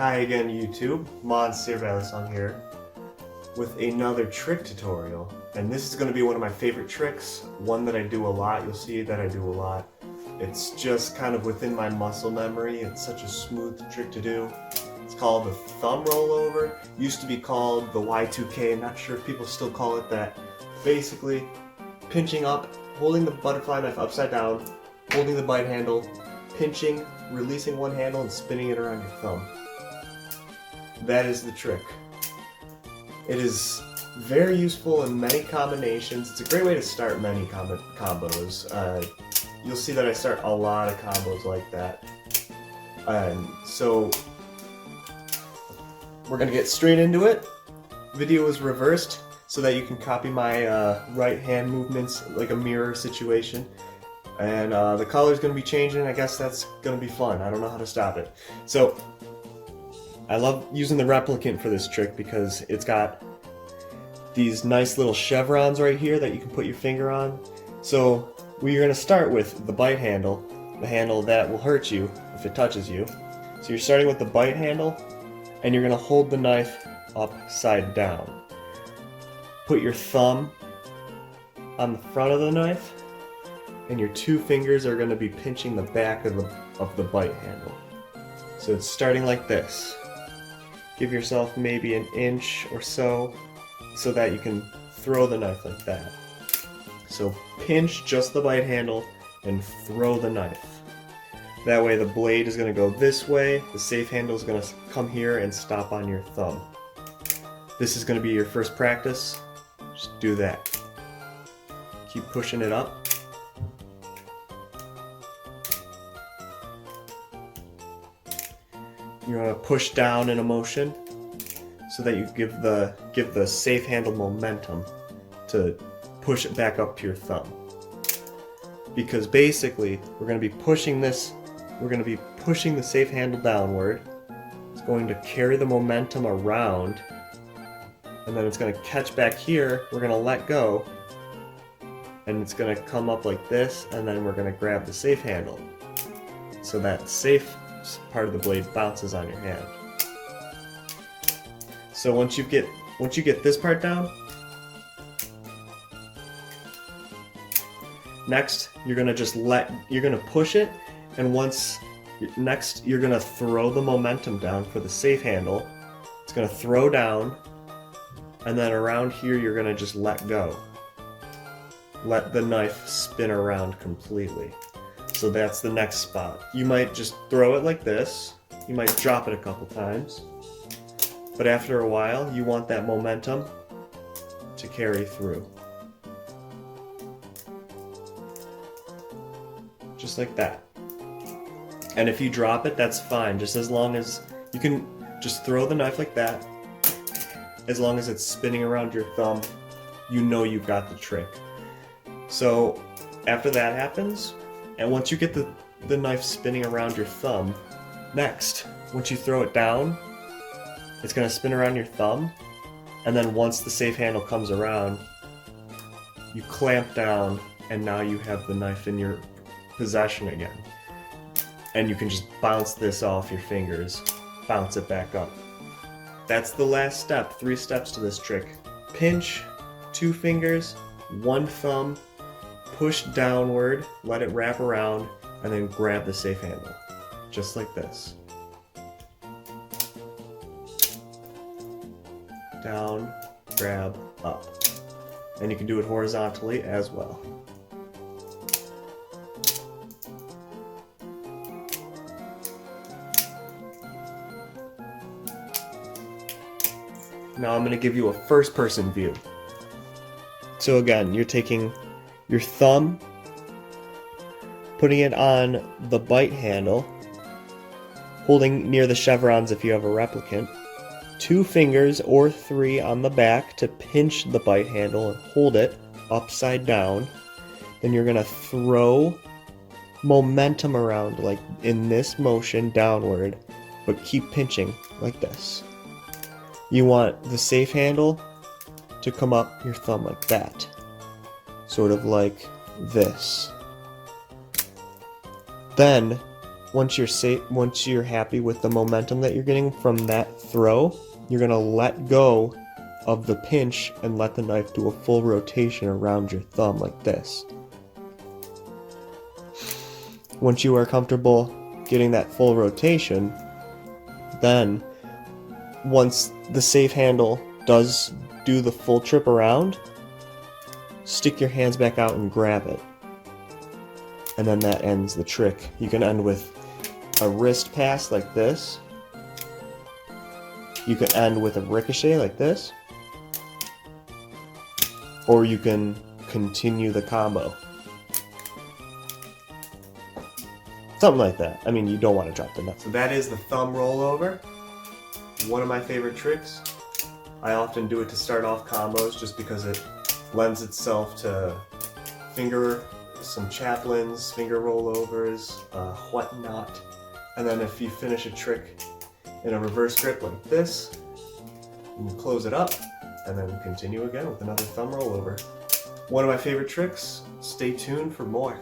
Hi again, YouTube. Monster Balisong here with another trick tutorial. And this is going to be one of my favorite tricks, one that I do a lot. You'll see that I do a lot. It's just kind of within my muscle memory. It's such a smooth trick to do. It's called the thumb rollover. Used to be called the Y2K. I'm not sure if people still call it that. Basically, pinching up, holding the butterfly knife upside down, holding the bite handle, pinching, releasing one handle, and spinning it around your thumb. That is the trick. It is very useful in many combinations. It's a great way to start many combos. You'll see that I start a lot of combos like that. So we're gonna get straight into it. Video is reversed so that you can copy my right hand movements like a mirror situation. And the color is going to be changing. I guess that's going to be fun. I don't know how to stop it. So I love using the replicant for this trick because it's got these nice little chevrons right here that you can put your finger on. So we're going to start with the bite handle, the handle that will hurt you if it touches you. So you're starting with the bite handle, and you're going to hold the knife upside down. Put your thumb on the front of the knife, and your two fingers are going to be pinching the back of the bite handle. So it's starting like this. Give yourself maybe an inch or so that you can throw the knife like that. So pinch just the bite handle and throw the knife. That way the blade is going to go this way, the safe handle is going to come here and stop on your thumb. This is going to be your first practice. Just do that. Keep pushing it up. You're going to push down in a motion so that you give the safe handle momentum to push it back up to your thumb. Because basically we're going to be pushing the safe handle downward. It's going to carry the momentum around, and then it's going to catch back here. We're going to let go, and it's going to come up like this, and then we're going to grab the safe handle. So that safe part of the blade bounces on your hand. So once you get this part down, next you're gonna push it, and next you're gonna throw the momentum down for the safe handle. It's gonna throw down, and then around here you're gonna just let go. Let the knife spin around completely. So that's the next spot. You might just throw it like this. You might drop it a couple times. But after a while, you want that momentum to carry through. Just like that. And if you drop it, that's fine. Just as long as you can just throw the knife like that. As long as it's spinning around your thumb, you know you've got the trick. So after that happens, and once you get the knife spinning around your thumb, next, once you throw it down, it's going to spin around your thumb, and then once the safe handle comes around, you clamp down, and now you have the knife in your possession again. And you can just bounce this off your fingers, bounce it back up. That's the last step, 3 steps to this trick. Pinch, 2 fingers, 1 thumb, push downward, let it wrap around, and then grab the safe handle. Just like this. Down, grab, up. And you can do it horizontally as well. Now I'm going to give you a first-person view. So again, you're taking your thumb, putting it on the bite handle, holding near the chevrons if you have a replicant, 2 fingers or 3 on the back to pinch the bite handle and hold it upside down. Then you're going to throw momentum around like in this motion downward, but keep pinching like this. You want the safe handle to come up your thumb like that. Sort of like this. Then once you're safe, once you're happy with the momentum that you're getting from that throw, you're gonna let go of the pinch and let the knife do a full rotation around your thumb like this. Once you are comfortable getting that full rotation, then once the safe handle does do the full trip around, stick your hands back out and grab it. And then that ends the trick. You can end with a wrist pass like this. You can end with a ricochet like this. Or you can continue the combo. Something like that. I mean, you don't want to drop the knife. So that is the thumb rollover. One of my favorite tricks. I often do it to start off combos just because it lends itself to some chaplains, finger rollovers, whatnot. And then if you finish a trick in a reverse grip like this, you close it up and then continue again with another thumb rollover. One of my favorite tricks. Stay tuned for more.